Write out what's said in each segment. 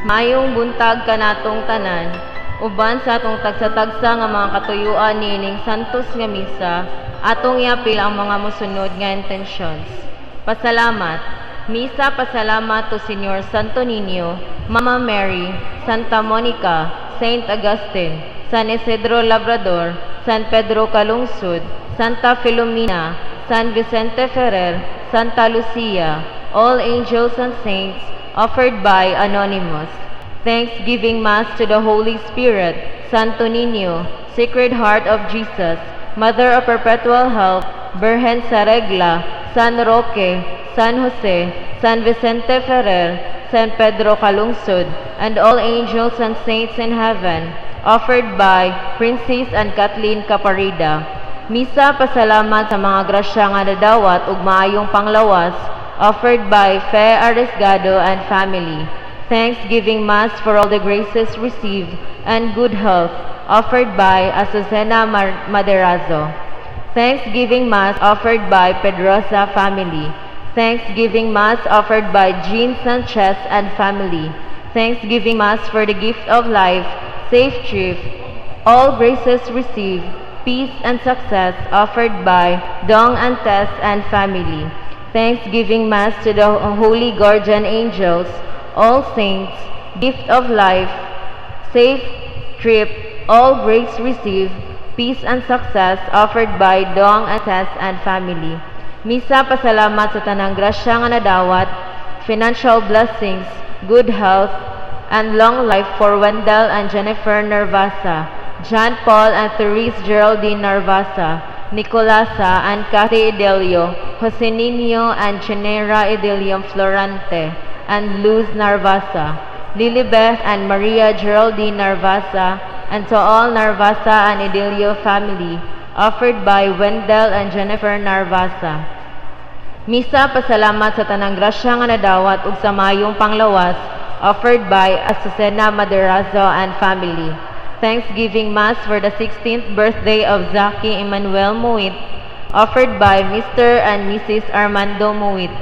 Mayong buntag kanatong tanan, uban sa atong tagsa-tagsa nga mga katuyuan nining santos nga misa, atong iapil ang mga mosunod nga intentions. Pasalamat. Misa pasalamat to Señor Santo Niño, Mama Mary, Santa Monica, Saint Augustine, San Isidro Labrador, San Pedro Calungsod, Santa Filomena, San Vicente Ferrer, Santa Lucia, all angels and saints, offered by Anonymous. Thanksgiving Mass to the Holy Spirit, Santo Niño, Sacred Heart of Jesus, Mother of Perpetual Help, Virgen sa Regla, San Roque, San Jose, San Vicente Ferrer, San Pedro Calungsod, and all angels and saints in heaven, offered by Princess and Kathleen Caparida. Misa pasalamat sa mga grasya nga nadawat ug maayong panglawas, offered by Fe Arriesgado and family. Thanksgiving Mass for all the graces received and good health, offered by Azucena Maderazo. Thanksgiving Mass offered by Pedrosa family. Thanksgiving Mass offered by Jean Sanchez and family. Thanksgiving Mass for the gift of life, safe trip, all graces received, peace and success offered by Dong and Tess and family. Thanksgiving Mass to the holy guardian angels, all saints, gift of life, safe trip, all grace received, peace and success offered by Dong and Tess and family. Misa pasalamat sa tanang grasya nga nadawat, financial blessings, good health, and long life for Wendell and Jennifer Narvasa, John Paul and Therese Geraldine Narvasa, Nicolasa and Cathy Idelio, Jose Nino and Chinera Idelium Florante, and Luz Narvasa, Lilibeth and Maria Geraldine Narvasa, and to all Narvasa and Idelio family, offered by Wendell and Jennifer Narvasa. Misa pasalamat sa tanang grasya nga nadawat ug sa mayong panglawas, offered by Azucena Maderazo and family. Thanksgiving Mass for the 16th birthday of Zaki Emmanuel Muit, offered by Mr. and Mrs. Armando Muit.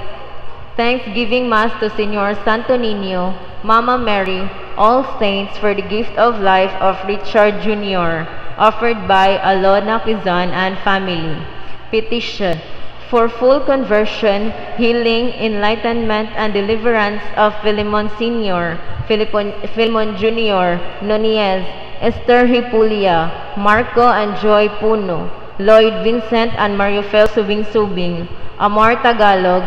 Thanksgiving Mass to Señor Santo Niño, Mama Mary, all saints for the gift of life of Richard Jr., offered by Alona Quizan and family. Petition for full conversion, healing, enlightenment, and deliverance of Philemon Sr., Philemon Jr., Nunez, Esther Hipulia, Marco and Joy Puno, Lloyd Vincent and Mariofel Subing-Subing, Amor Tagalog,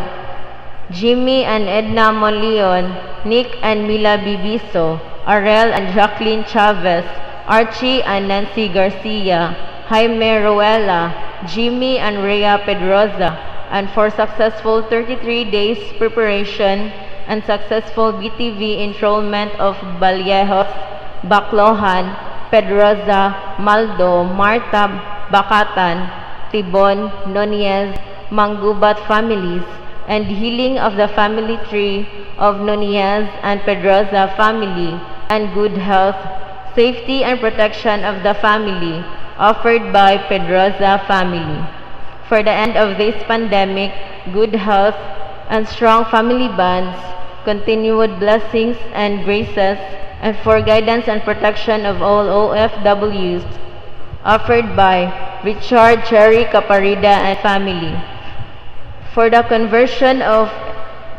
Jimmy and Edna Monleon, Nick and Mila Bibiso, Arel and Jacqueline Chavez, Archie and Nancy Garcia, Jaime Ruela, Jimmy and Rhea Pedroza, and for successful 33 days preparation and successful BTV enrollment of Vallejos, Baclohan, Pedroza, Maldo, Marta, Bacatan, Tibon, Nunez, Manggubat families, and healing of the family tree of Nunez and Pedroza family, and good health, safety and protection of the family, offered by Pedroza family. For the end of this pandemic, good health and strong family bonds, continued blessings and graces, and for guidance and protection of all OFWs, offered by Richard Cherry Caparida and family. For the conversion of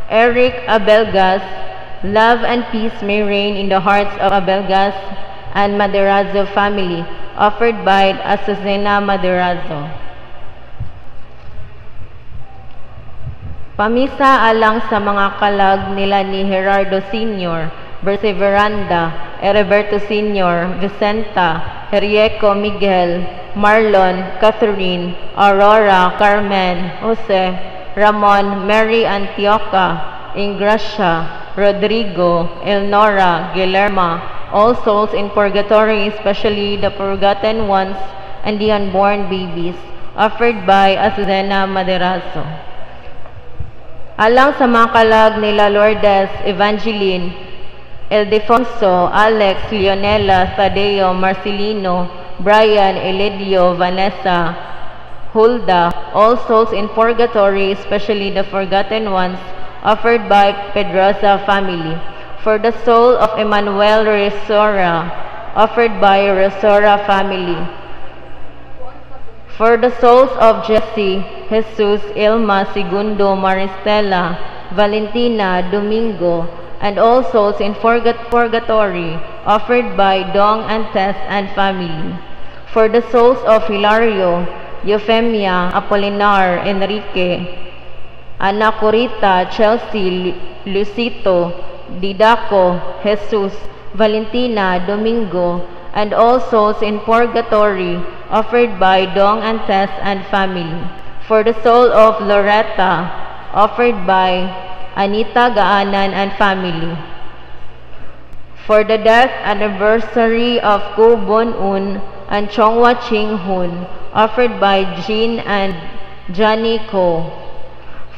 Eric Abelgas, love and peace may reign in the hearts of Abelgas and Maderazo family, offered by Azucena Maderazo. Pamisa alang sa mga kalag nila ni Gerardo Sr., Perseveranda, Heriberto Sr., Vicenta, Herieco Miguel, Marlon, Catherine, Aurora, Carmen, Jose, Ramon, Mary Antioca, Ingracia, Rodrigo, Elnora, Guillermo, all souls in purgatory, especially the forgotten ones and the unborn babies, offered by Azucena Maderazo. Alang sa mga kalag nila Lourdes, Evangeline, Eldefonso, Alex, Leonela, Tadeo, Marcelino, Brian, Elidio, Vanessa, Hulda, all souls in purgatory, especially the forgotten ones, offered by Pedrosa family. For the soul of Emmanuel Resora, offered by Resora family. For the souls of Jesse, Jesus, Ilma, Segundo, Maristela, Valentina, Domingo, and all souls in purgatory, offered by Dong and Tess and family. For the souls of Hilario, Euphemia, Apolinar, Enrique, Ana Corita, Chelsea, Lucito, Didaco, Jesus, Valentina, Domingo, and all souls in purgatory, offered by Dong and Tess and family. For the soul of Loretta, offered by Anita Gaanan and family. For the death anniversary of Ko Bon-un and Chonghua Ching-hun, offered by Jean and Johnny Ko.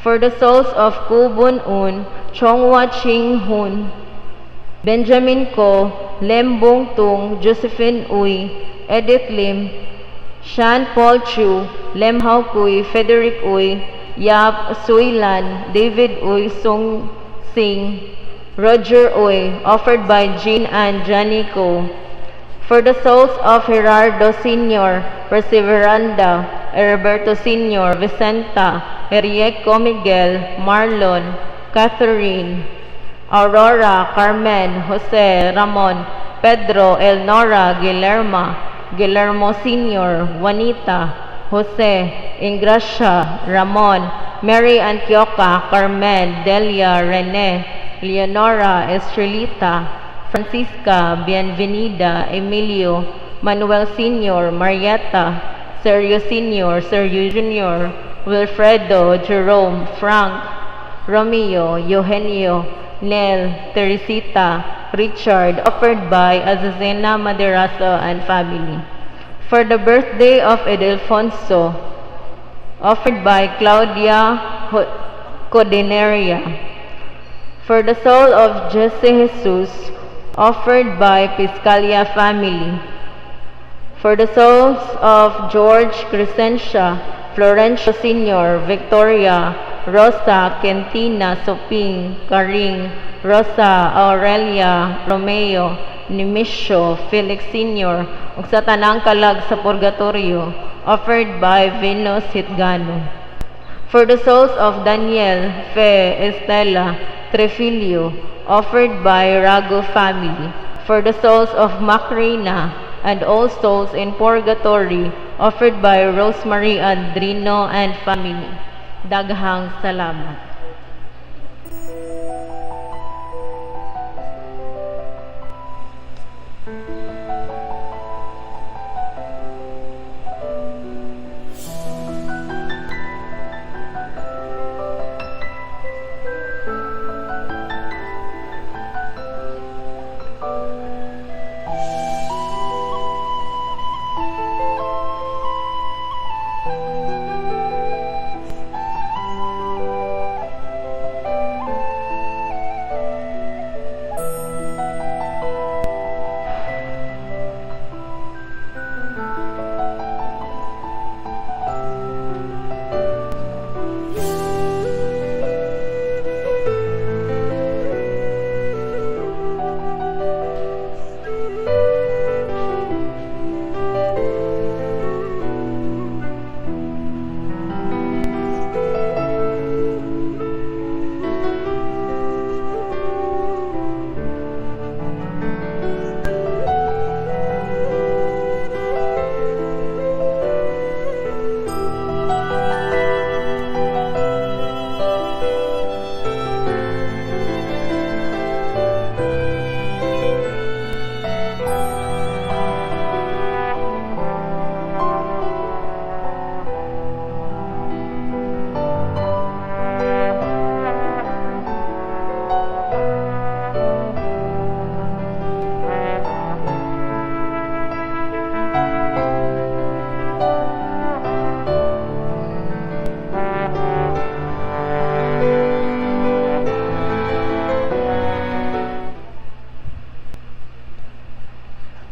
For the souls of Ko Bon-un, Chonghua Ching-hun, Benjamin Ko, Lem Bong Tung, Josephine Uy, Edith Lim, Shan Paul Chu, Lem Hao Kui, Frederick Uy, Yap Sui Lan, David Uy, Song Sing, Roger Uy, offered by Jean and Johnny Ko. For the souls of Gerardo Sr., Perseveranda, Roberto Sr., Vicenta, Erieco Miguel, Marlon, Catherine, Aurora, Carmen, Jose, Ramon, Pedro, Elnora, Guillermo Sr., Juanita, Jose, Ingracia, Ramon, Mary Antioca, Carmen, Delia, Rene, Leonora, Estrelita, Francisca, Bienvenida, Emilio, Manuel Sr., Marietta, Sergio Sr., Sergio Jr., Wilfredo, Jerome, Frank, Romeo, Eugenio, Nel, Teresita, Richard, offered by Azucena Maderazo and family. For the birthday of Edelfonso, offered by Claudia Codeneria. For the soul of Jesse Jesus, offered by Piscalia family. For the souls of George Crescencia, Florencio Sr., Victoria, Rosa, Kentina, Soping, Karing, Rosa, Aurelia, Romeo, Nimisio, Felix Sr., ug sa tanang kalag sa purgatorio, offered by Venus Hitgano. For the souls of Daniel, Fe, Estela, Trefilio, offered by Rago family. For the souls of Macrina and all souls in purgatory, offered by Rosemary Andrino and family. Daghang salamat.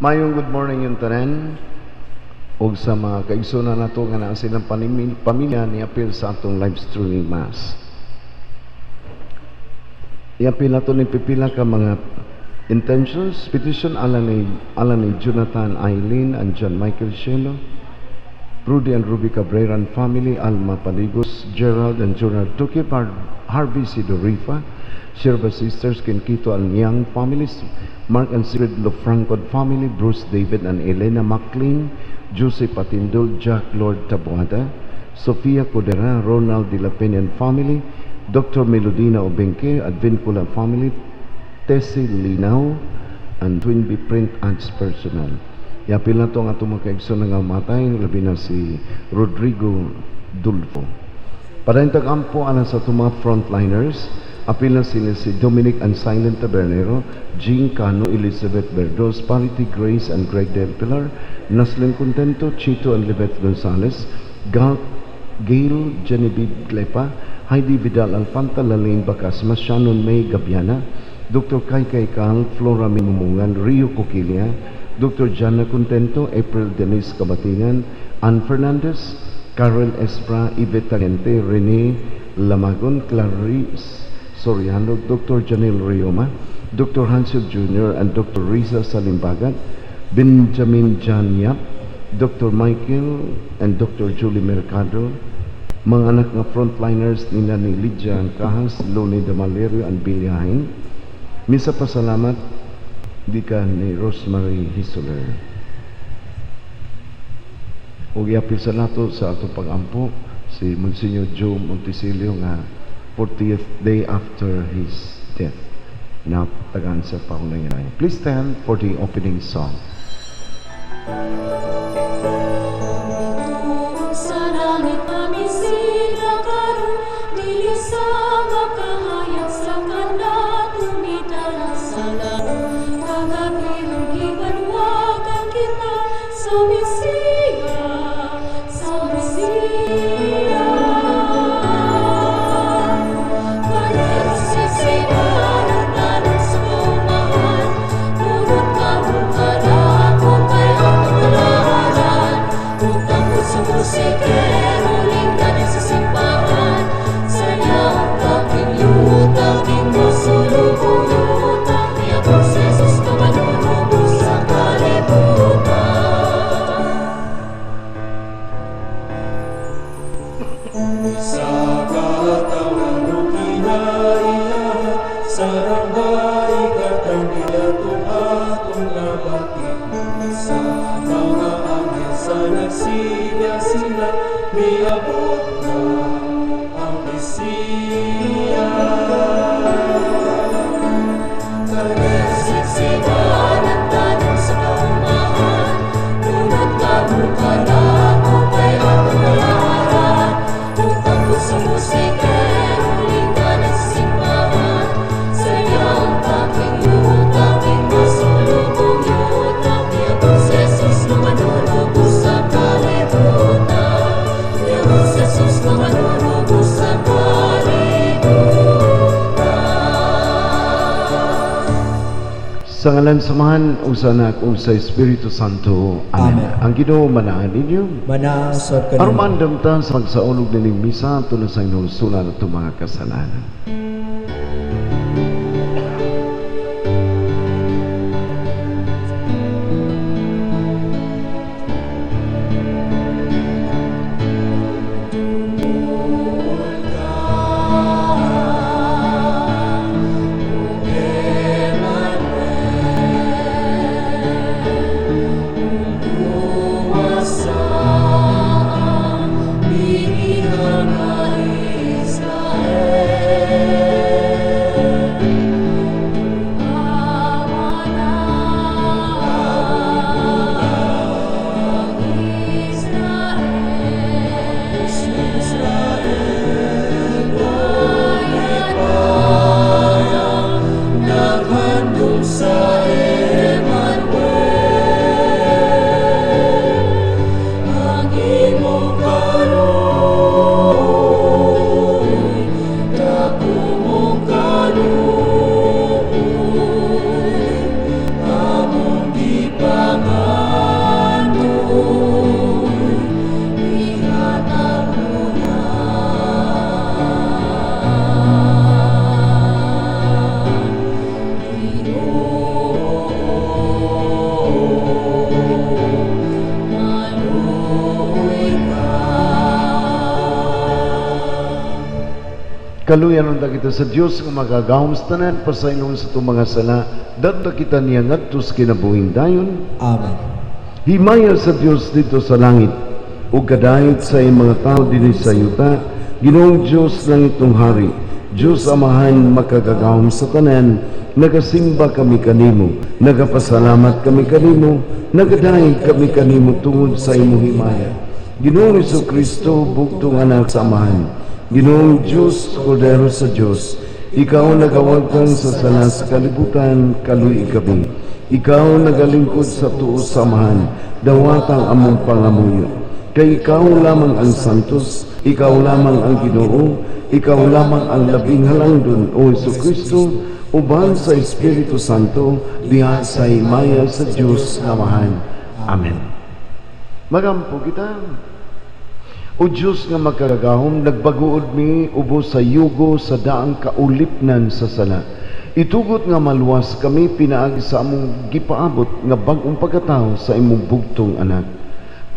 Mayong good morning yung tanan. o sa mga kaigsunan nato nga naa silang pamilya ni apil sa atong live streaming mass. Iapil nato ni pipila ka mga intentions, petition alang ni Jonathan Eileen and John Michael Shelo, Rudy and Ruby Cabrera and family, Alma Paligos, Gerald and Jonah Duque, Harvey Sidorifa, Sherba Sisters, Kenkito and Young families, Mark and Sigrid Lofranco family, Bruce David and Elena McLean, Jose Patindol, Jack Lord Tabuada, Sofia Codera, Ronald de la Peña and family, Dr. Melodina Obenque, Advincula family, Tessie Linaw, and Twin B Print Ads personnel. Iapil na ito ang atong mga kaigsoon nga matay, labi na si Rodrigo Dulfo. Para yung tag-ampo alang sa itong mga frontliners, apil na sila si Dominic and Silent Tabernero, Jean Cano, Elizabeth Berdos, Parity Grace and Greg Del Pilar, Naslin Contento, Chito and Libet Gonzalez, Gail Genevieve Glepa, Heidi Vidal Alfanta, Lalaine Bacasma, Shannon May Gabiana, Dr. Kaykay Cal, Flora Mimumungan, Rio Coquilia, Dr. Jana Contento, April Denise Kabatingan, Ann Fernandez, Carol Espra, Yvette Talente, Rene Lamagon, Clarice Soriano, Dr. Janelle Rioma, Dr. Hansel Jr. and Dr. Risa Salimbagat, Benjamin Jan Yap, Dr. Michael and Dr. Julie Mercado, mga anak nga frontliners nila ni Lydia Kahas, Loni de Malerio and Bilyahin. Misa pasalamat di ka ni Rosemary Hisoler. O iapil sa nato sa atong pag-ampo si Monsignor Joe Monticelio nga 40th day after his death. Now, tagaan sa paunay. Please stand for the opening song. Sa ngalan samahan, usana kung sa Espiritu Santo. Amen. Amen. Ang Ginoo manahan ninyo. Manasod ka Aruman damtan sa magsaunog nining misa, tulo sa inulsunan at mga kasalanan. Israel. Kaluyan unta kita sa Dios nga magagahom sa tanan pasayloon sa itong mga sala dadta kita niya ngadto sa kinabuhing dayon. Amen. Himaya sa Dios dito sa langit ug kadayot sa iyang mga tao dinhi sa yuta. Ginoong Dios ng itong hari, Dios Amahan makagagahom sa tanan, nagasimba kami kanimo, nagapasalamat kami kanimo, nagadayon kami kanimo tungod sa imong himaya. Ginoong Jesucristo bugtong anak sa Amahan, Ginoong Diyos, Kordero sa Diyos, ikaw nagawagtan sa sala sa kalibutan, kaluy kami. Ikaw nagalingkod sa tuo sa Amahan, dawatang among pangamuyo. Kay ikaw lamang ang santos, ikaw lamang ang Ginoo, ikaw lamang ang labing halangdon, o Jesucristo, uban sa Espiritu Santo, diha sa himaya sa Diyos na Amahan. Amen. Magampo kita. O Diyos nga makagahom, nagbaguod mi ubo sa yugo sa daang kaulipnan sa sala. Itugot nga maluwas kami pinaagi sa among gipaabot nga bag-ong pagkatao sa imong bugtong anak.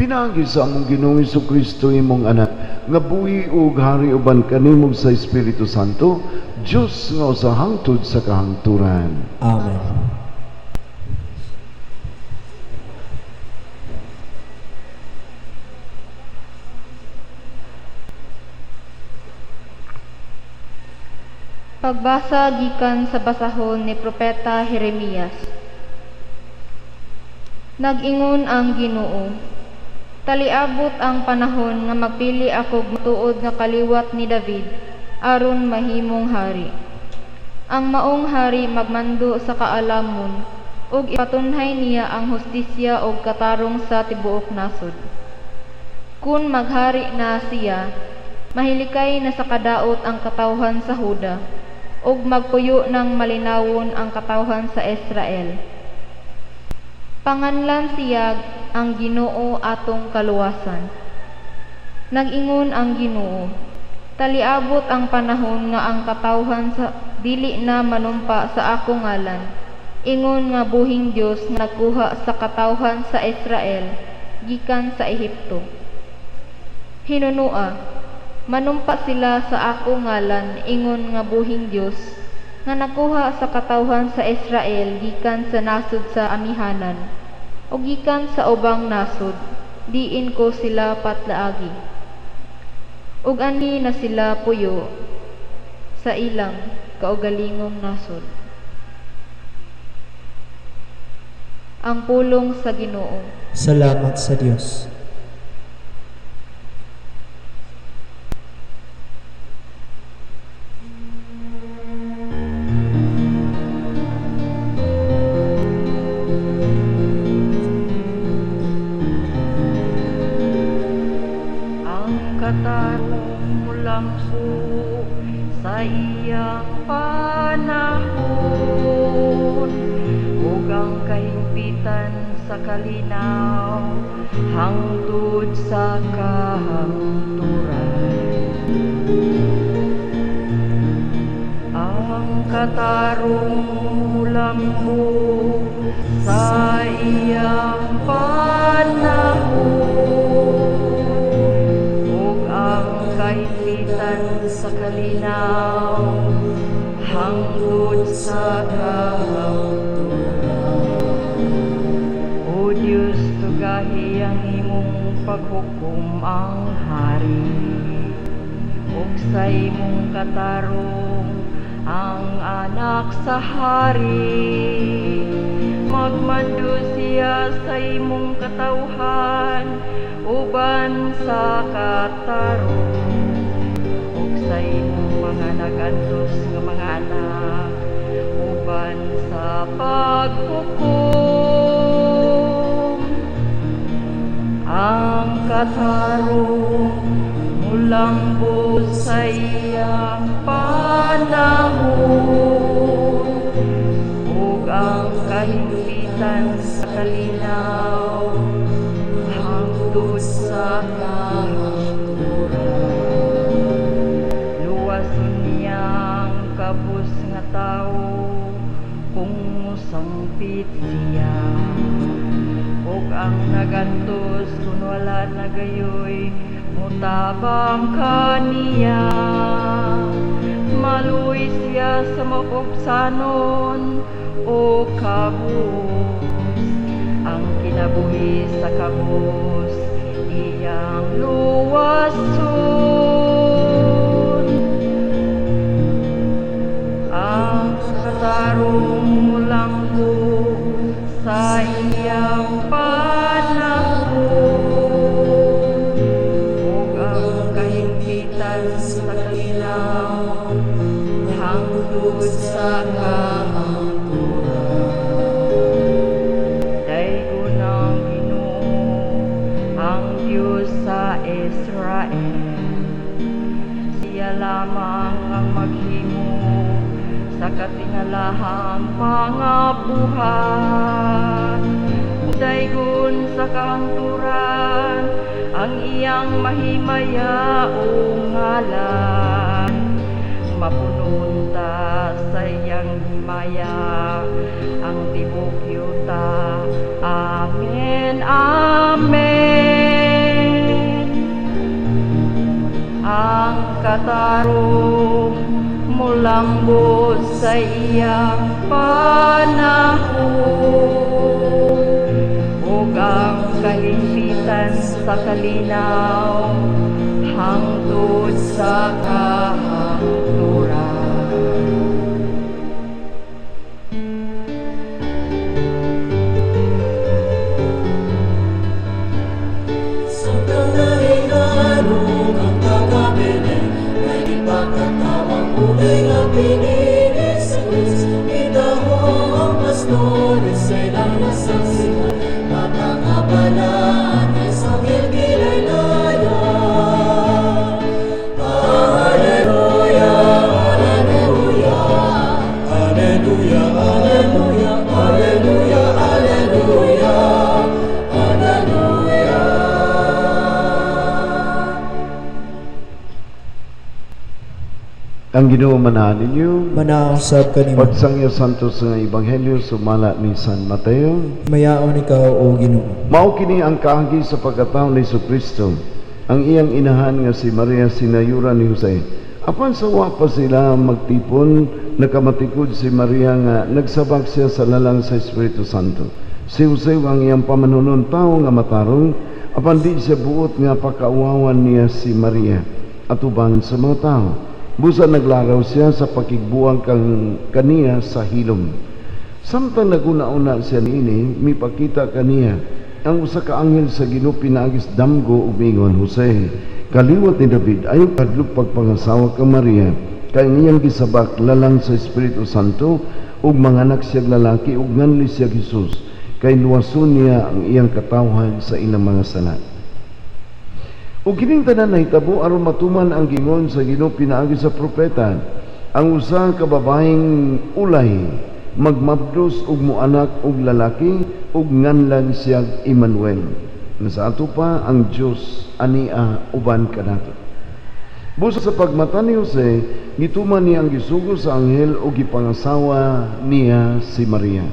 Pinaagi sa among Ginoong Jesucristo imong anak, nga buhi ug hari uban kanimog sa Espiritu Santo, Diyos nga sa hangtod sa kahangturan. Amen. Pagbasa gikan sa basahon ni Propeta Jeremias. Nag-ingon ang Ginoo, taliabot ang panahon nga magpili ako tuod nga kaliwat ni David, aron mahimong hari. Ang maong hari magmando sa kaalamon, ug ipatunhay niya ang hustisya ug katarong sa tibuok nasod. Kun maghari na siya, mahilikay na sa kadaot ang katawhan sa Huda, ug magpuyo ng malinawon ang katawhan sa Israel. Panganlan siyag ang Ginoo atong kaluwasan. Nag-ingon ang Ginoo, taliabot ang panahon nga ang katawhan sa dili na manumpa sa ako ngalan. Ingon nga buhing Dios nga nagkuha sa katawhan sa Israel gikan sa Ehipto. Hinunua, manumpa sila sa ako ngalan, ingon nga buhing Dios nga nakuha sa katawhan sa Israel gikan sa nasod sa amihanan o gikan sa ubang nasod, diin ko sila patlaagi. Ug ani na sila puyo sa ilang kaugalingong nasod. Ang pulong sa Ginoo. Salamat sa Diyos. Katarong mulampo sa iyang panahon, ug ang kahimpitan sa kalinaw hangtod sa kahangturan. Ang katarong mulampo sa iyang panahon, kahimpitan sa kalinaw hangtod sa kahangturan. O Diyos, tugahi ang imong paghukom ang hari, ug sa imong katarong ang anak sa hari. Magmando siya sa imong katawhan uban sa katarong, ug sa imong mga nagantos nga mga anak uban sa paghukom. Ang katarong mulambo sa iyang panahon, ug ang kahimpitan sa kalinaw hangtod sa kahangturan. Luwason niyang kabus nga tao kung musampit siya, ug ang nagantos kung wala nagayoy mutabang kaniya. maluoy siya sa mapupsanon o kabus. Ang kinabuhi sa kabus, iyang luwason. Ang katarong mulanggo sa iyang panahon, ug ang kahimpitan sa kanilang hangtod sa daygon ang Ginoo, ang Diyos sa Israel. Siya lamang ang maghimo sa katingalahang mga buhat. Daygon sa kahangturan ang iyang mahimaya o ngalan. Mapunon ta sa iyang himaya ang tibok yuta. Amen, amen. Ang katarong mulanggo sa iyang panahon, ug ang kahimpitan sa kalinaw hangtod sa kahangturan. Sa kalahinganong ang kagabihin, ay ipagkatawang kulay na pininisis. Idaho ang pastores sa ilang nasaksihan, mapangabalaan ay sa gilgilay laya. Alleluia, alleluia, alleluia, alleluia, alleluia, alleluia, alleluia. Ang Ginoo manahan ninyo. Manausap ka ni mo. Pagsangyo santos nga Ebanghelyo sumala ni San Mateo. Mayaon ikaw, O Ginoo. Mao kini ang kaagi sa pagkataon ni Kristo. Ang iyang inahan nga si Maria sinayuran ni Jose. Apan sa wa pa sila magtipon, nakamatikod si Maria nga nagsabak siya sa lalang sa Espiritu Santo. Si Jose ang iyang pamanunon tao nga matarong, apan di siya buot nga pakauwawan niya si Maria at uban sa mga tao. Busa naglaraw siya sa pakigbuang kaniya sa hilom. Samtang naguna-una siya niini, mipakita kaniya ang usa ka anghel sa Ginoo pinaagis damgo umingon, Jose, kaliwat ni David, ayaw kadlok pagpangasawa ka Maria, kay ngiyang gisabak lalang sa Espiritu Santo, ug manganak siya lalaki, ug nganli siya Jesus, kay luwason niya ang iyang katawhan sa ilang mga sala. O kining tanan nahitabo aron matuman ang gingon sa Ginoo pinaagi sa propeta, ang usa ka babaeng ulay magmabdos og moanak og lalaki ug nganlan siya Emmanuel. Nasa ato pa ang Dios ania uban kanato. Busa sa pagmata ni Jose, gituman niya ang gisugo sa anghel ug gipangasawa niya si Maria.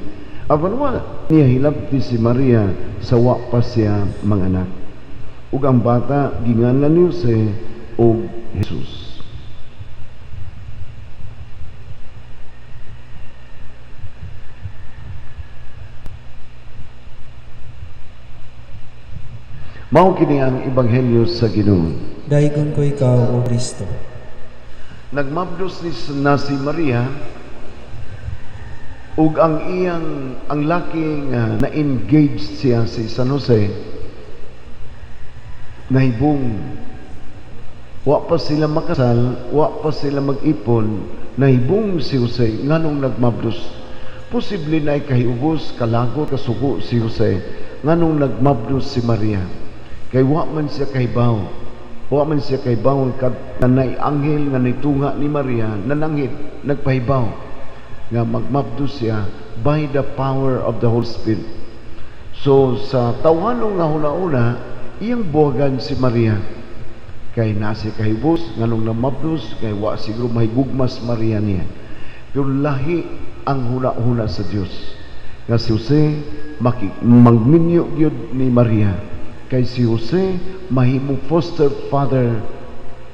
Apan wa niya hilabti si Maria sa wa pa siya manganak. Ug ang bata ginganlan ni Jose og Jesus. Mao kini ang ebanghelyo sa Ginoo. Daygon ko ikaw, O Kristo. Nagmabdos na si Maria ug ang laki nga na-engage siya si San Jose. Nahibong wa pa sila makasal, wa pa sila mag-ipon, nahibong si Jose nganong nagmabdos. Posible na kahiubos, kalagot, kasuko si Jose nganong nagmabdos si Maria. Kay wa man siya kahibaw, wa man siya kahibaw kanay anghel nga nitunga ni Maria nanangit nagpahibaw nga magmabdos siya by the power of the Holy Spirit. So sa tawhanong nga huna-una, iyang buwagan si Maria kay nasi kahibos nganong namabdos kay wa siguro mahigugmas Maria niya, pero lahi ang huna-huna sa Dios nga si Jose magminyo gyud ni Maria, kay si Jose mahimong foster father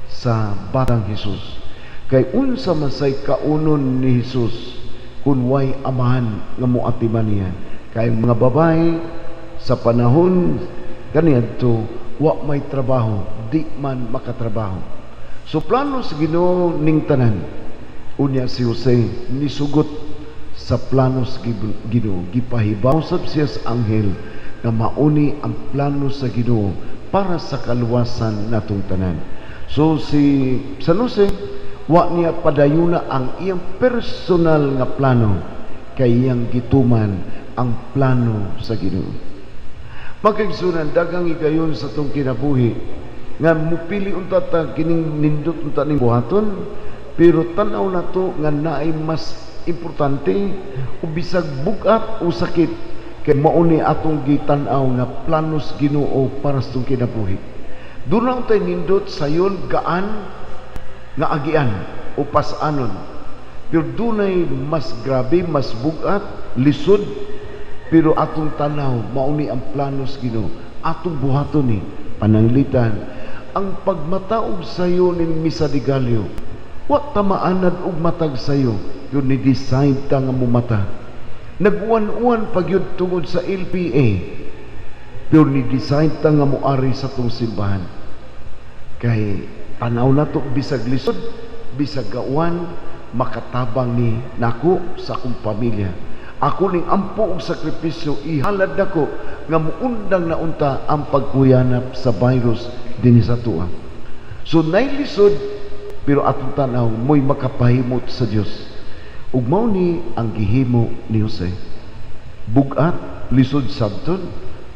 sa batang Jesus. Kay unsa man say kaunon ni Hesus kun way amahan nga moatiman niya. Kay mga babae sa panahon kaniadto wa may trabaho, di man makatrabaho. So plano sa Ginoo ning tanan. Unya si Jose nisugot sa plano sa Ginoo, gipahibaw sab siya sa anghel nga mauni ang plano sa Ginoo para sa kaluwasan natong tanan. So si San Jose wa niya padayuna ang iyang personal nga plano kay iyang gituman ang plano sa Ginoo. Magkaigsunan dagang igayon sa tong kinabuhi nga mupili unta ta kining nindot unta ning buhaton, pero tan-aw nato nga naay mas importante o bisag bugat o sakit kay mauni atong gitan-aw nga planos Ginoo para sa tong kinabuhi. Dunang tay nindot sayon gaan nga agian o pasanon, pero dunay mas grabe, mas bugat, lisod, pero atong tanaw mauni ang planos Ginoo. Atong buhaton ni pananglitan ang pagmataog sayo ning misa de Gallo. Wa tamaanad og matag sayo, yun ni decide ta nga mumata. Naguwan-uwan pagyud tungod sa LPA, pero ni decide ta nga moari sa tong simbahan. Kay tanaw na to bisag lisod, bisag gauwan, makatabang ni nako sa akong pamilya. Ako ning ampo og sakripisyo, ihalad nako nga muundang na unta ang pagkuyanap sa virus dinhi sa tuwa. So nailisod, pero atong tanaw mo'y makapahimot sa Dios. Ug mao ni ang gihimo ni Jose. Bugat, lisod sabton,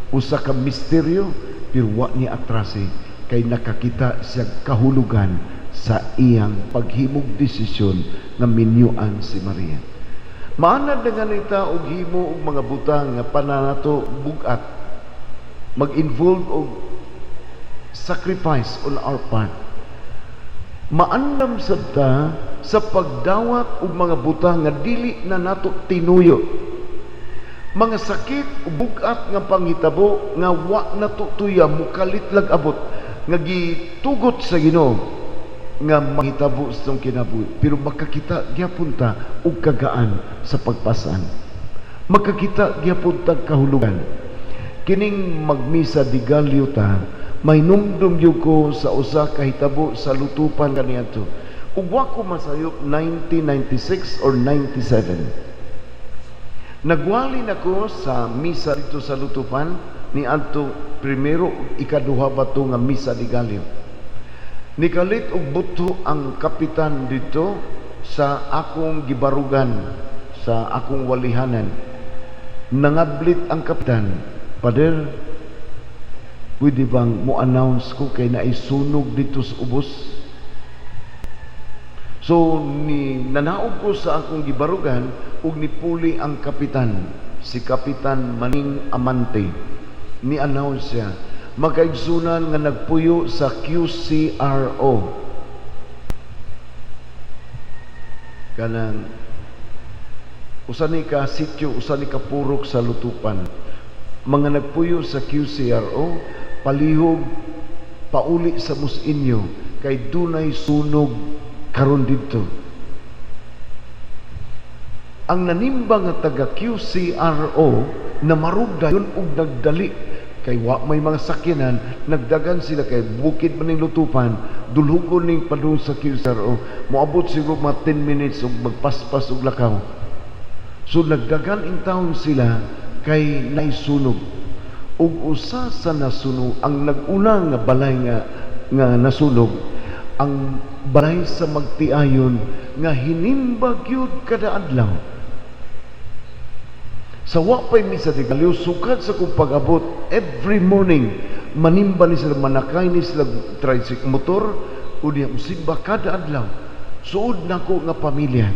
usa ka misteryo, pero wa ni atrase kay nakakita siya kahulugan sa iyang paghimog desisyon nga minyuan si Maria. Maanad na ganita og himo og mga butang nga pananato bugat, mag-involve og sacrifice on our part. Maandam sabta sa pagdawat og mga butang nga dili na nato tinuyo. Mga sakit o bugat nga panghitabo nga wa nato tuya mukalitlag abot nga gitugot sa Ginoo nga mahitabo sa tong kinabuhi, pero makakita gyapon ta og kagaan sa pagpasan. Makakita gyapon ta kahulugan. Kining magmisa de Gallo ta, may numdum gyud ko sa usa ka hitabo sa lutupan kaniadto. Ug wa ko masayop 1996 or 97. Nagwali nako sa misa dito sa lutupan ni adto primero ikaduha ba to nga misa de Gallo. Nikalit og buto ang kapitan dito sa akong gibarugan, sa akong walihanan. Nangablit ang kapitan, "Pader, pwede bang mo-announce ko kay naisunog dito sa ubos?" So, nanaog ko sa akong gibarugan ug nipuli ang kapitan, si Kapitan Maning Amante. Ni-announce siya, magkaigsunan nga nagpuyo sa QCRO. Kanang usa ni ka sityo, usa ni ka purok sa lutupan. Mga nagpuyo sa QCRO, palihog pauli sa musinyo kay dunay sunog karon didto. Ang nanimba nga taga QCRO na marugdayon og nagdali kay wa may mga sakyanan, nagdagan sila kay bukid man ning lutupan, dulhugon ning padung sa QCRO, moabot siguro mga 10 minutes og magpaspas og lakaw. So nagdagan in town sila kay naisunog. Ug usa sa nasunog, ang nag-una nga balay nga nasunog, ang balay sa Magtiayon nga hinimbag yun kada adlaw. Sa wapay misa de Gallo, sukad sa kong pag-abot, every morning, manimba ni sila, manakay ni sila tricycle motor, o niya musimba kada adlaw. Suod na ko nga pamilya.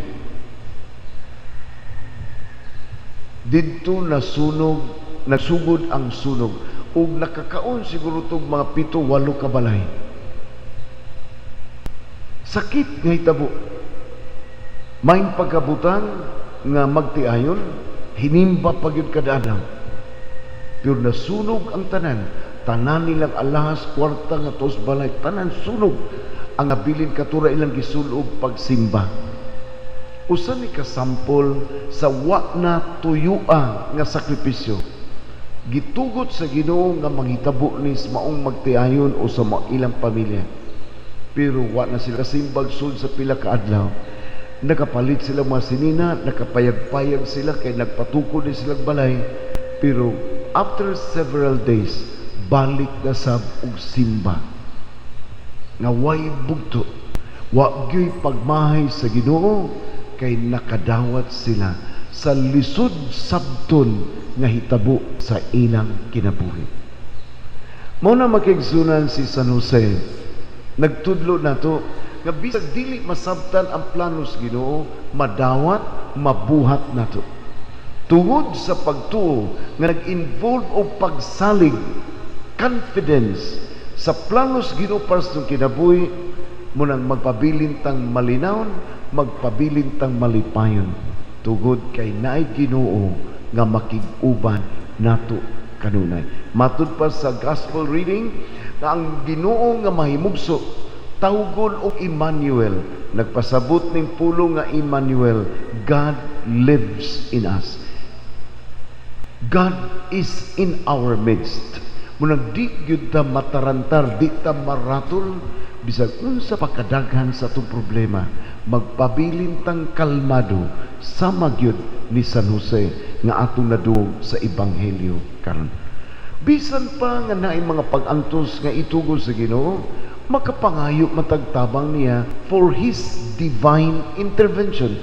Dito nasunog, nagsugod ang sunog, ug nakakaon siguro itong mga 7-8 kabalay. Sakit nga hitabo. May pagkabutang nga Magtiayon, hinimba pagyud kada adlaw. Pero nasunog ang tanan nilang alahas, kwarta nga tos balay, tanan sunog. ang nabilin katura ilang gisulob pagsimba. Usa ni kasampol sa wa na tuyua nga sakripisyo. Gitugot sa Ginoo nga manghitabo ni maong magtiayon o sa ilang pamilya. Pero wa na sila kasimbag sud sa pila ka adlaw. Nakapalit sila mga sinina, nakapayag-payag sila kay nagpatukod din silang balay. Pero after several days, balik na sab og simba. Nga way bugto, wa gyoy pagmahay sa Ginoo kay nakadawat sila sa lisod sabton nga hitabo sa ilang kinabuhi. Mao na makigsunan si San Jose, nagtudlo nato nga bisag dili masabtan ang planos Ginoo, madawat, mabuhat nato. Tungod sa pagtuo nga nag-involve o pagsalig, confidence sa planos Ginoo para sa kinabuhi, munang magpabilintang malinawon, magpabilintang malipayon. Tugod kay naay Ginoo nga makig-uban nato kanunay. Matud pa sa gospel reading na ang Ginoo nga mahimugso tawgon og Emmanuel, nagpasabot ning pulo nga Emmanuel, God lives in us. God is in our midst. Munang di gyud ta matarantar, di ta maratol, bisag unsa pa kadaghan sa atong problema, magpabilintang kalmado sama gyud ni San Jose nga atong nadung sa ebanghelyo karon. Bisan pa nga naay mga pag-antos nga itugol sa Ginoo, makapangayo matagtabang niya for His divine intervention.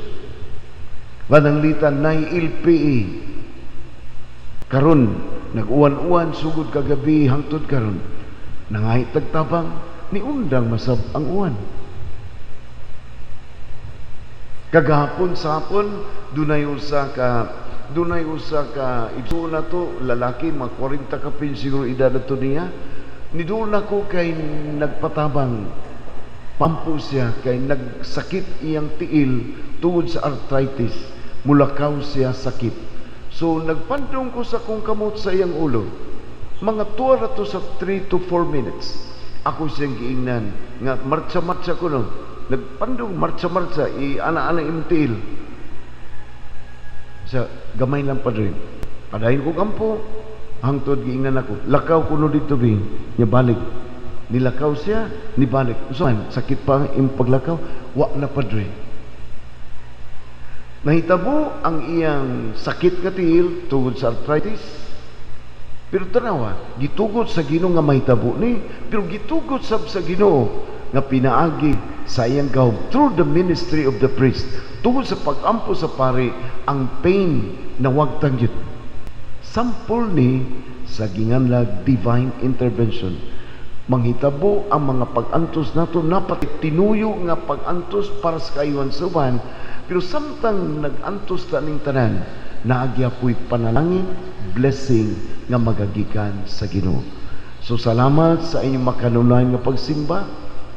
Pananglitan nay LPA karon nag-uwan-uwan sugod kagabi hangtod karon nangahit tagtabang ni undang masab ang uwan. Kagahapon sa hapon dunay usa ka ito na to lalaki mga 40 ka pin siguro edad na to niya. Nidul na ko kay nagpatabang pampo siya kay nagsakit iyang tiil tungod sa arthritis, mulakaw siya sakit. So nagpandong ko sa kong kamot sa iyang ulo, mga tuwa to sa 3 to 4 minutes. Ako siyang giingnan nga marcha-marcha ko no, nagpandong marcha-marcha ana-ana iyang tiil sa gamay lang pa rin. Padayon ko kampo, hangtod giingnan ako, lakaw kuno dito bing, niya balik. Nilakaw siya, nibalik. So, sakit pa ang paglakaw, wa na padre. Nahitabo ang iyang sakit nga tiil tungod sa arthritis. Pero tanawa, gitugod sa Ginoo nga mahitabo ni, pero gitugod sa Ginoo nga pinaagi sa iyang gahom through the ministry of the priest. Tungod sa pag-ampo sa pari, ang pain na wag tangyot. Sampol ni sa ginganlag divine intervention. Manghitabo ang mga pag-antos nato napati tinuyo nga pag-antos para sa kayuhan sa uban, pero samtang nag-antos ta ning tanan, naagyapoy panalangin, blessing nga magagikan sa Ginoo. So salamat sa inyong makanunayan nga pagsimba.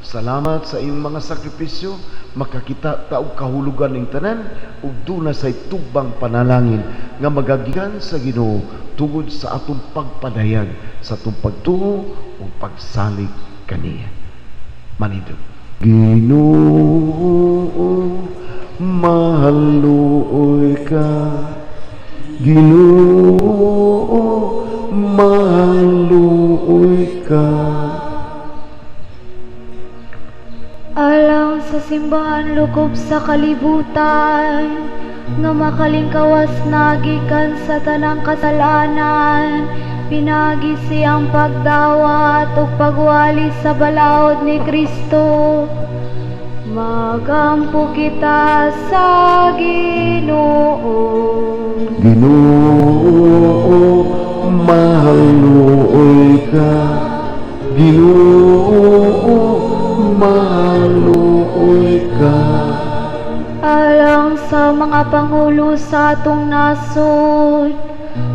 Salamat sa iyong mga sakripisyo, makakita taog kahulugan ng tanan ug duna say tubang panalangin nga magagikan sa Ginoo tungod sa atong pagpadayag sa atong pagtuo ug pagsalig kaniya. Manidog. Ginoo, mahaluoy ka. Ginoo, mahaluoy ka. Alang sa simbahan lukob sa kalibutan, nga makalingkawas nagikan sa tanang kasalanan, pinagi siyang pagdawat o pagwali sa balaod ni Kristo. Magampo kita sa Ginoo. Ginoo, mahaluoy ka. Ginoo, mahaluoy ka. Alang sa mga pangulo sa atong nasod,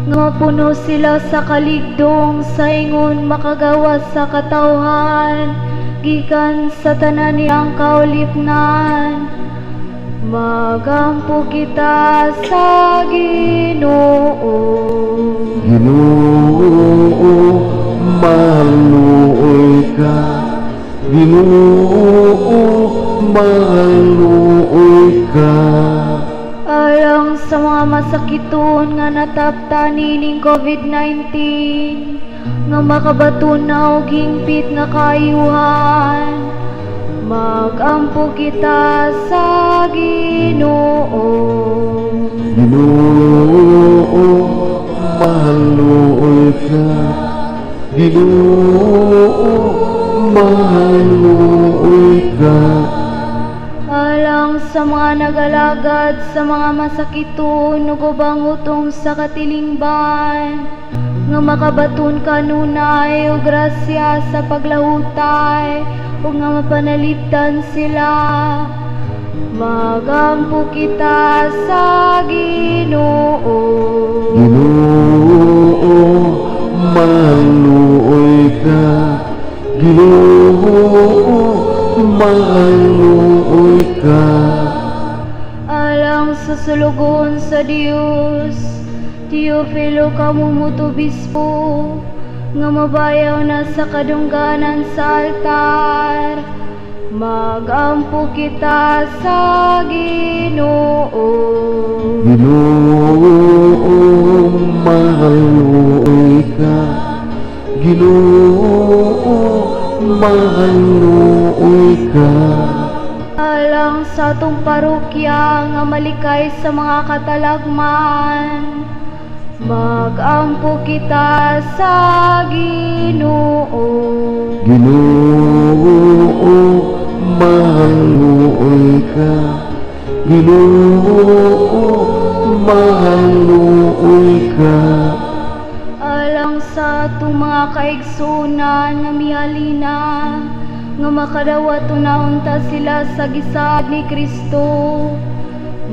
nga mapuno sila sa kaligdong sa ingon makagawas sa katawhan, gikan sa tanan niyang kaulipnan. Magampo kita sa Ginoo. Ginoo, mahaluoy ka. Ginoo, mahaluoy ka. Alang sa mga masakiton nga nataptani ning COVID-19, nga makabaton na og hingpit nga kaayuhan, magampo kita sa Ginoo. Ginoo, mahaluoy ka. Ginoo, mahaluoy ka. Alang sa mga nagalagad sa mga masakiton ug ubang utong sa katilingban, nga makabaton kanunay og grasya sa paglahutay ug nga mapanalipdan sila, magampo kita sa Ginoo. Ginoo, mahaluoy ka. Ginoo, mahaluoy ka. Alang sa sulugon sa Dios, Teofilo kamumuto bispo, nga mabayaw na sa kadungganan sa altar, magampo kita sa Ginoo. Ginoo, mahaluoy ka. Ginoo, mahaluoy ka. Alang sa atong parokya nga malikay sa mga katalagman, magampo kita sa Ginoo. Ginoo, mahaluoy ka. Ginoo, mahaluoy ka. Alang sa atong mga kaigsunan nga mihalina, nga makadawat unta sila sa gisaad ni Kristo,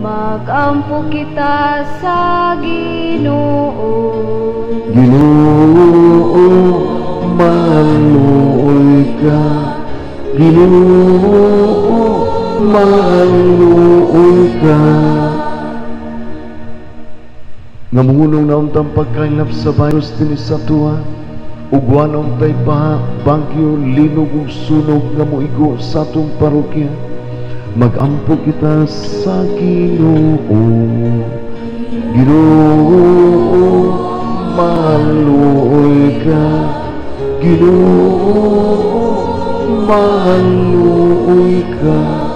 magampo kita sa Ginoo. Ginoo, mahaluoy ka. Ginoo, mahaluoy ka. Nga mungunong na untang pagkailap sa virus din sa tuwa, ugwanong tay baha, bagyo, linog ug sunog nga moigo sa atong parokya, magampo kita sa Ginoo. Ginoo, mahaluoy ka. Ginoo, mahaluoy ka.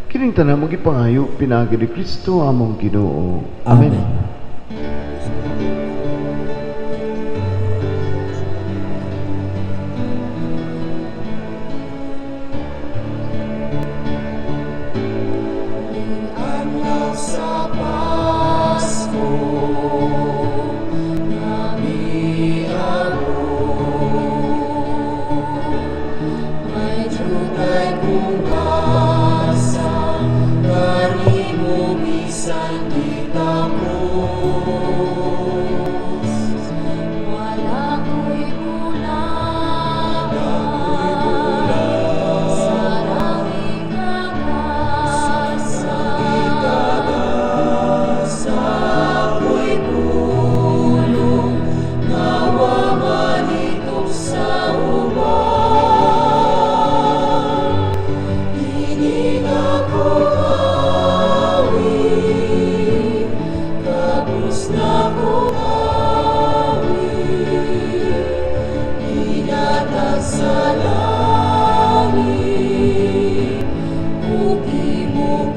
Kining tanan mo gipangayo pinaagi ni Kristo among Ginoo. Amen. Anak sa Pasko, nabiyaro, may jutay kong basa, kari mo bisan kita mo. Wala ko'y kulang, sarang ikagasa, ako'y pulong, nawa malitok sa uban. Hindi ako awit, tapos na ko awit, inatag sa langit, puti mo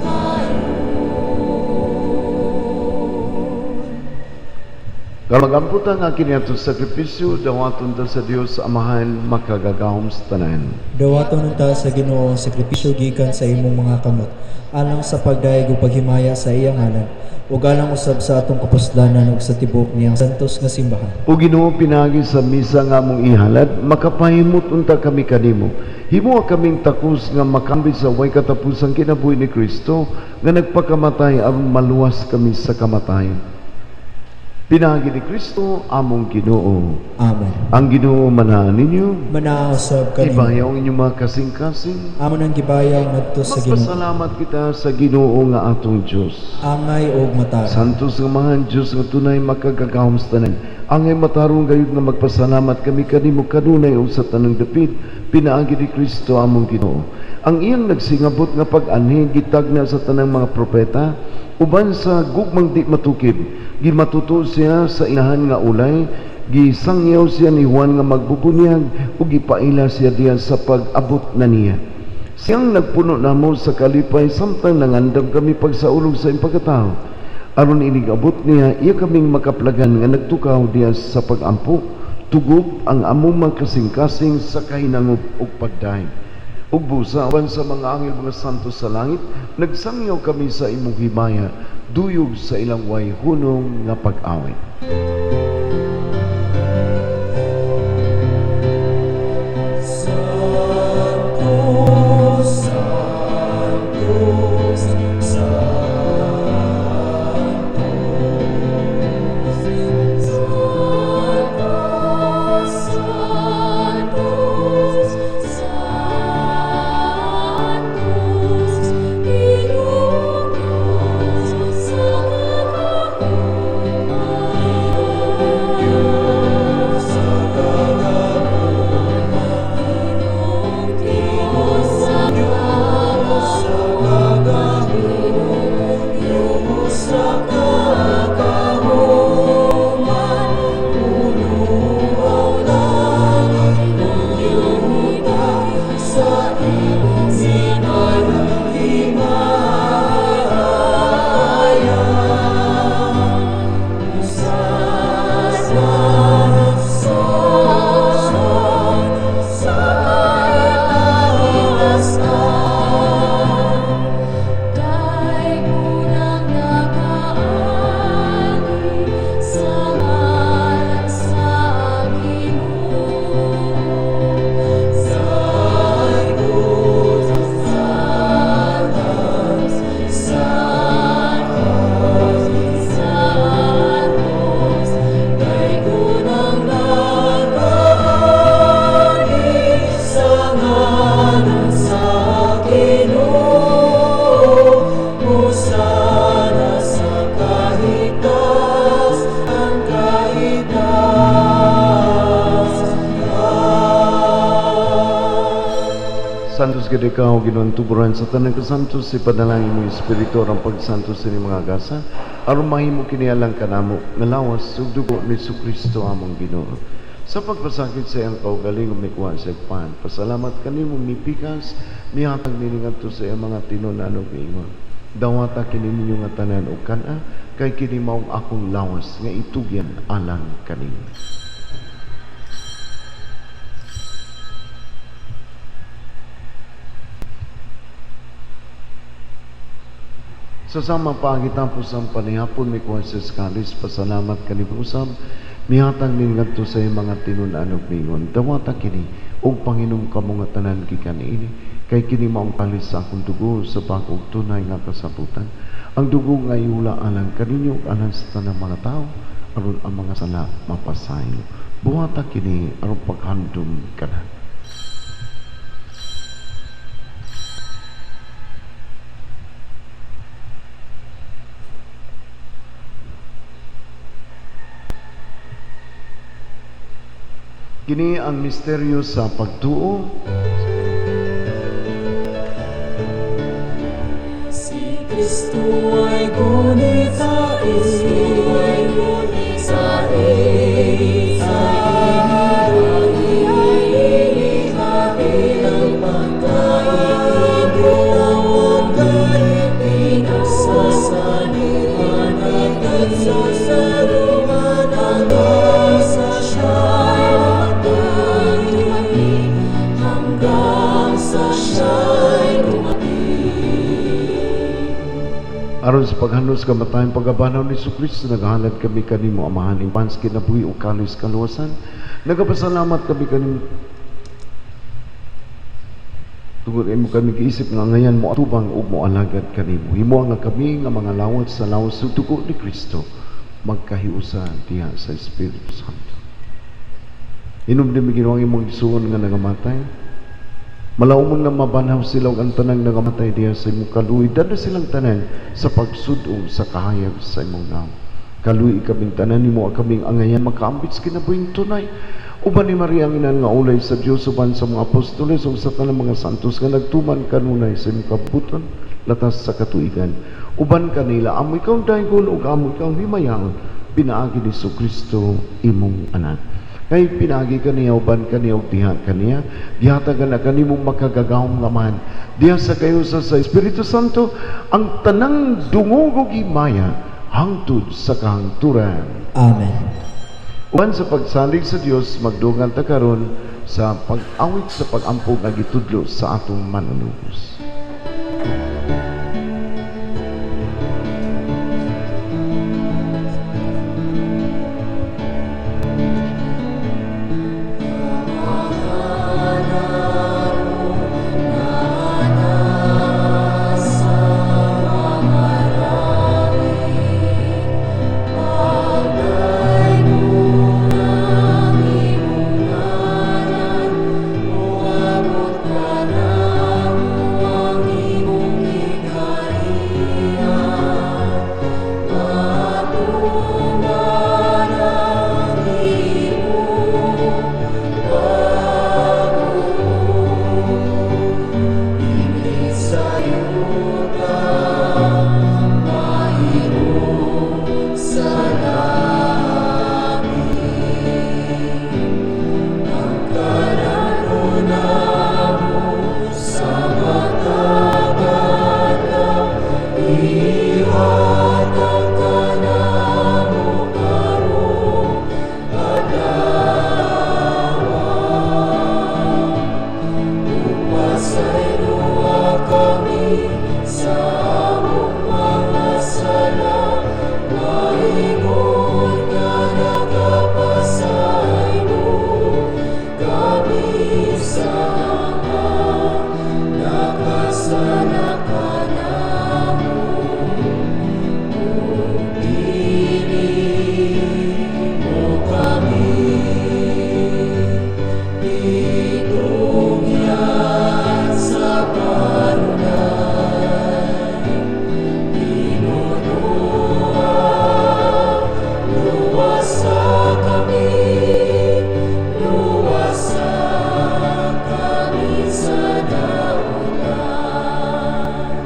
Magamputan nga kini ato sakripisyo, dawaton ta sa Dios Amahan, makagagahom sa tanan. Dawaton ta sa Ginoo ang sakripisyo gikan sa imong mga kamot, alang sa pagdaig ug paghimaya sa iyang ngalan, ug alang usab sa atong kapusdanan ug sa tibok niyang santos nga simbahan. O Ginoo, pinagi sa misa nga mong ihalad, makapahimot unta kami kanimo. Himo kaming takos nga makambi sa way katapusang kinabuhi ni Kristo, nga nagpakamatay aron maluwas kami sa kamatayon. Pinagi ni Kristo among Ginoo. Amen. Ang Ginoo manaan ninyo. Manaosab kanimo. Ibayaw inyong mga kasing-kasing. Amon ang gibayaw ngadto sa Ginoo. Magpasalamat kita sa Ginoo nga atong Dios. Angay og mata. Santos nga mga Diyos nga tunay makagagahom sa tanan. Angay matarong gayud nga magpasalamat kami kanimo kanunay o sa tanang dapit. Pinaagi ni Kristo among Ginoo. Ang iyang nagsingabot nga pag-anhi gitagna sa tanang mga propeta uban sa gugmang di matukib. Gimatuto siya sa ilahan nga ulay, gisangyaw siya ni Juan nga magbubunyag ug gipaila siya diyan sa pag-abot na niya. Siyang nagpuno namo sa kalipay samtang nangandam kami pagsaulog sa impagkatao. Aron inigabot niya, iya kaming makaplagan nga nagtukaw diya sa pag-ampo, tugog ang among mga kasing-kasing sa kahinangop ug pagdayon. Ug busawan sa mga angel mga santos sa langit, nagsangyaw kami sa imong himaya, duyog sa ilang way hunong nga pag-awit. Santos, Santos, Santos, Santos, Santos, Ginoo sa Santos gid ikaw Ginoong tuburan sa tanang kasantos ipadalangin mo espiritu ang pagsantos sa mga gasa aron mahimo kini alang kanamo nga lawas ug dugo ni Jesucristo among Ginoo. Sa pagpasakit sa iyang kaugaling umikuha sa pan, pasalamat kanimo mipikas mihatag nini ngadto sa iyang mga tinunan ug ingon. Dawata kini ninyo nga tanan ug kana kay kini maong akong lawas nga itugyan alang kanimo. Sa samang pagitapos ang panihapon may kuha sa skalis, pasalamat kanibusam, mihatag nin ngadto sa mga tinunan ug mingon. Dawata kini ug panginom kamo nga tanan gikan ini, kay kini maong kalis sa akong dugo sa bagong tunay nga kasabutan. Ang dugo nga iula alang kaninyo ug alang sa tanang mga tao aron ang mga sala mapasayo. Buhata kini aron paghandom kanan. Kini ang misteryo sa pagtuo. Si Kristo ay gunit sa Aron sa paghanos kamatayon pagabanaw ni Jesucristo, naghalad kami kanimo amahan impans kinabuhi o kalis kaluwasan. Nagapasalamat kami kanimo. Tungod imo kami giisip nga ngayan mo atubang ug mo alagad kanimo. Himo nga kami nga mga lawat sa lawas sa dugo ni Kristo. magkahiusa diha sa Espiritu Santo. Inom din ginawa imong isuon nga nangamatay. Malaumon nga mabanhaw sila og ang tanang nangamatay diha sa imong kaluoy. Dada silang tanan sa pagsudo sa kahayag sa imong naong. Kaluoy kaming tanan nimo kaming angayan makaambit sa kinabuhing tunay. Uban ni Maria ang inan nga ulay sa Dios uban sa mga apostoles ug sa tanang mga santos nga nagtuman kanunay sa imong kabuton latas sa katuigan. Uban kanila amo ikaw daygon ug amo ikaw himayaon pinaagi ni Kristo imong anak. Kay pinagi kaniya uban kaniya ug diha kaniya gihatagan na kanimong makagagahom nga man diha sa kayo sa Espiritu Santo ang tanang dungog ug himaya hangtod sa kahangturan. Amen. Uban sa pagsalig sa Dios magdugan ta karon sa pag-awit sa pag-ampog nga gitudlo sa atong manunubos.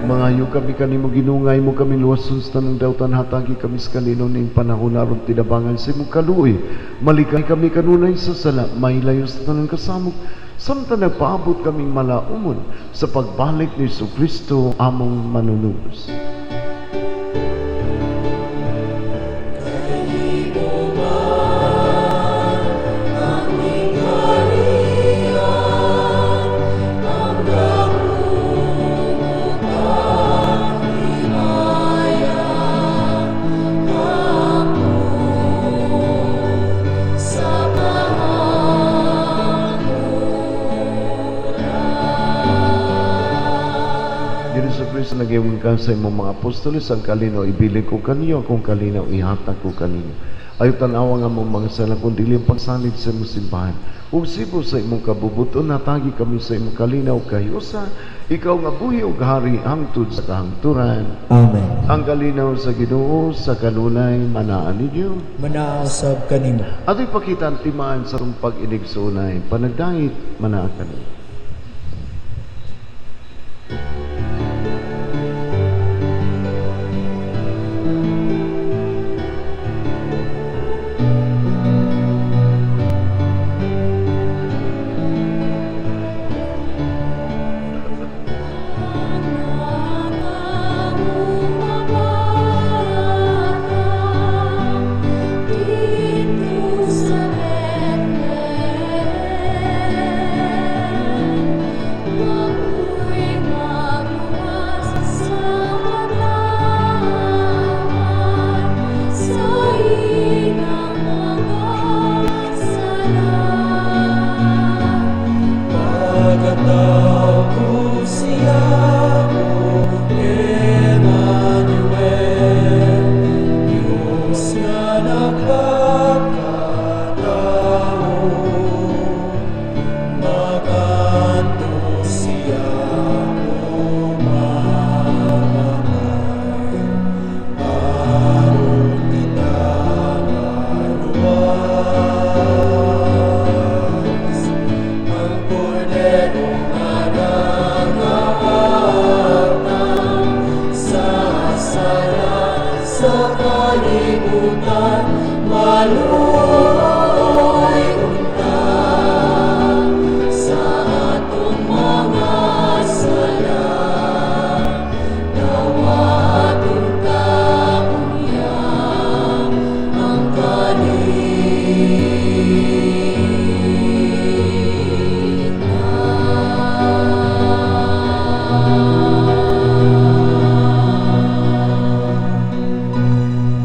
Mangayo kami kanimo ginungay mo kami luwason sa tanang dawtan hatagi kami sa kanino ning panahon aron tidabangan sa imong kaluoy. Malikay kami kanunay sa sala mailayo sa tanang kasamok. Samtang nagpaabot kaming malaumon sa pagbalik ni Kristo among manunubos. Kristo nagawin ka sa imong mga apostoles ang kalinaw ibilig ko kaniyo akong kalinaw ihatag ko kanino. Ayaw tanawa nga mong mga sala kung dili ang pagsalig sa imong simbahan. Ug sibo sa imong kabubuton natagi kami sa imong kalinaw kahiusa ikaw nga buhi ug hari hangtod sa kahangturan. Amen. Ang kalinaw sa Ginoo sa kanunay manaan ninyo. Manaasab kanimo. Ato'y pakita ang timaan sa rong pag-inig sa unay panagdahit manaan kanimo.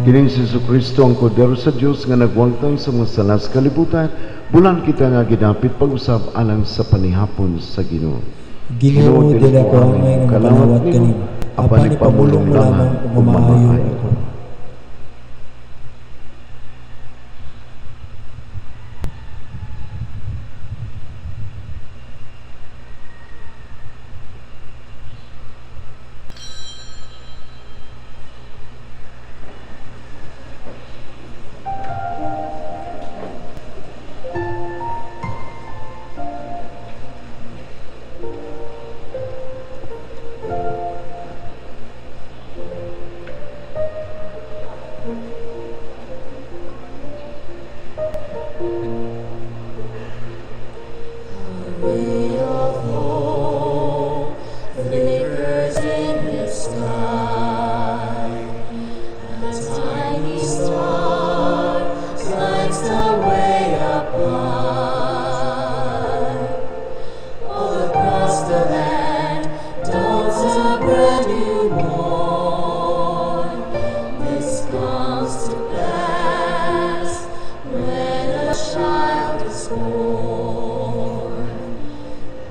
Kining si Jesucristo ang kordero sa Dios nga nagwangtang sa mga salas kalibutan, bulan kita nga gidapit pag-usab alang sa panihapon sa Ginoo. Ginoo dili ko amay nga makalawat kanimo. Apan ipamulong mo lamang kung mamaayo ako. Ray of hope flickers in the sky. A tiny star lights the way up high. All across the land dawns a brand new morn. This comes to pass when a child is born.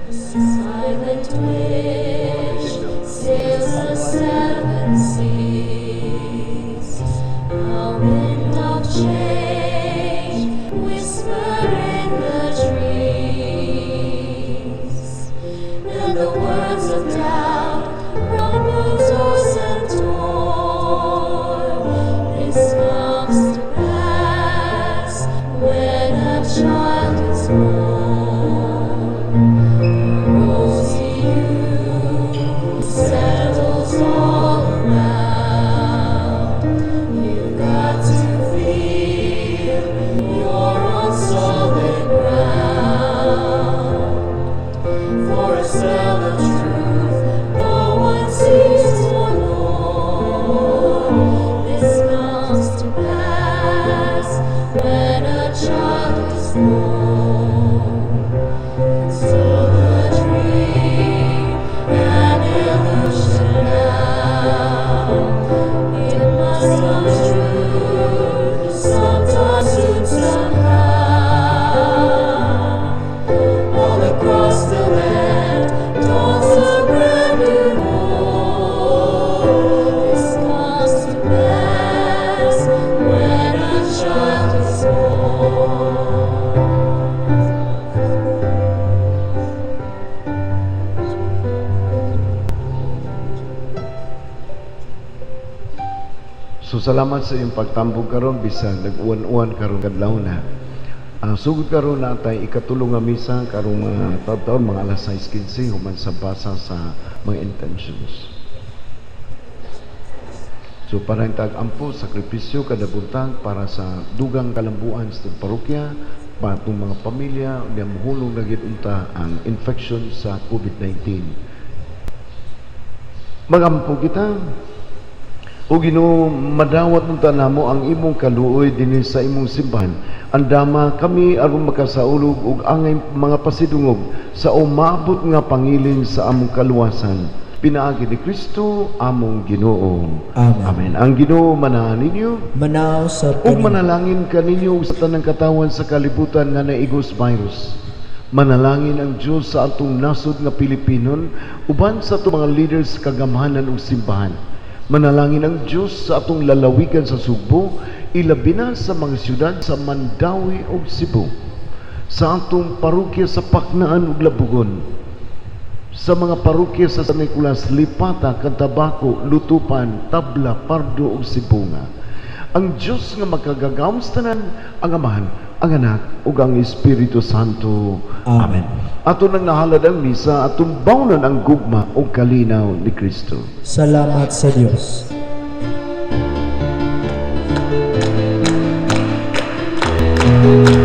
Silent wish sails the seven seas. A wind of change whisper in the trees. And the words of doubt rumble toss and torn. This comes to pass when a child is born. Settles all around. You've got to feel you're on solid ground. For a spell of truth, no one sees or knows. This comes to pass when a child is born. So the dream an illusion now. It must come true sometime soon, somehow. All across the land dawns a brand new morn. This comes to pass when a child is born. So salamat sa iyong pagtambog karon bisan nag-uwan-uwan karon kadlaw na. Sugod karon natay ikatulong nga misa karong taon mga alas 6:15 human sa basa sa mga intentions. So parang tag-ampo sakripisyo kada buntag para sa dugang kalambuan sa parokya, patong mga pamilya nga mohulong na gid unta ang infection sa COVID-19. Magampo kita. O Ginoo, madawat unta namo ang imong kaluoy dinhi sa imong simbahan. Andama kami aron makasaulog og angay mga pasidungog sa umabot nga pangilin sa among kaluwasan. Pinaagi ni Kristo among Ginoo. Amen. Amen. Ang Ginoo manahan ninyo Manaw sa ug manalangin kaninyo sa tanang katawan sa kalibutan nga naigos virus. Manalangin ang Dios sa atong nasod nga Pilipinon uban sa atong mga leaders sa kagamhanan ug simbahan. Manalangin ang Diyos sa atong lalawigan sa Sugbo, ilabi na sa mga siyudad sa Mandawi ug Cebu, sa atong parokya sa Paknaan ug Labugon, sa mga parokya sa San Nicolas, Lipata, Cantabaco, Lutupan, Tabla, Pardo ug Sibunga. Ang Diyos nga magkagagawos tanan, ang Amahan, ang Anak ug ang Espiritu Santo. Amen. Ato nang nahalad ang misa, atong bawnan ang gugma o kalinaw ni Kristo. Salamat sa Dios. Thank you.